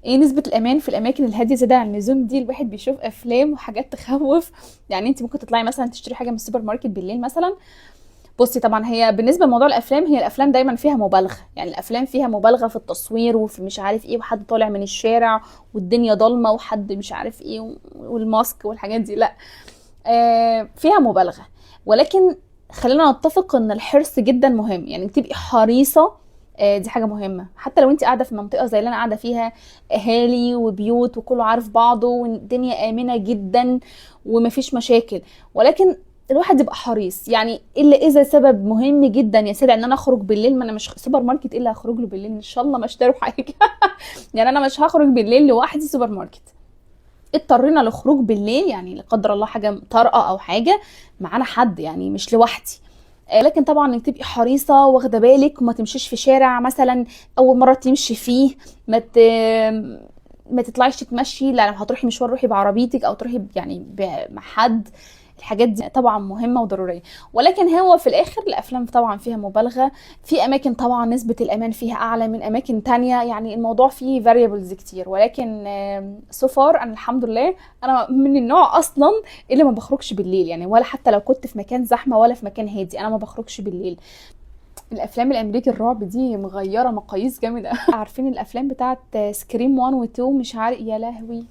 ايه نسبة الامان في الاماكن الهادية زيادة عن اللزوم دي؟ الواحد بيشوف افلام وحاجات تخوف. يعني انت ممكن تطلعي مثلا تشتري حاجة من السوبر ماركت بالليل مثلا. بصي طبعا هي بالنسبة لموضوع الافلام، هي الافلام دايما فيها مبالغة، يعني الافلام فيها مبالغة في التصوير وفي مش عارف ايه، وحد طالع من الشارع والدنيا ضلمة وحد مش عارف ايه والماسك والحاجات دي، لا فيها مبالغة. ولكن خلينا نتفق ان الحرص جدا مهم، يعني تبقي حريصة. دي حاجة مهمة، حتى لو انت قاعدة في منطقة زي اللي انا قاعدة فيها، اهالي وبيوت وكله عارف بعضه والدنيا امنة جدا ومفيش مشاكل. ولكن الواحد يبقى حريص، يعني الا اذا سبب مهم جدا يا سيدي ان انا اخرج بالليل، ما انا مش سوبر ماركت ايه اللي هخرج له بالليل، ان شاء الله ما اشتروا حاجة. يعني انا مش هخرج بالليل لوحدي سوبر ماركت. اضطرينا لخروج بالليل، يعني لا قدر الله حاجه طارئه او حاجه، معانا حد يعني مش لوحدي. لكن طبعا انك تبقي حريصه واخده بالك وما تمشيش في شارع مثلا اول مره تمشي فيه. ما تطلعيش تتمشي، لا لو هتروحي مشوار روحي بعربيتك او تروحي يعني مع حد. الحاجات دي طبعا مهمه وضروريه. ولكن هو في الاخر الافلام طبعا فيها مبالغه. في اماكن طبعا نسبه الامان فيها اعلى من اماكن تانية، يعني الموضوع فيه variables كتير. ولكن so far انا الحمد لله انا من النوع اصلا اللي ما بخرجش بالليل، يعني ولا حتى لو كنت في مكان زحمه ولا في مكان هادي انا ما بخرجش بالليل. الافلام الامريكي الرعب دي مغيره مقاييس جامد. عارفين الافلام بتاعت سكريم 1 و 2؟ مش عارف، يا لهوي.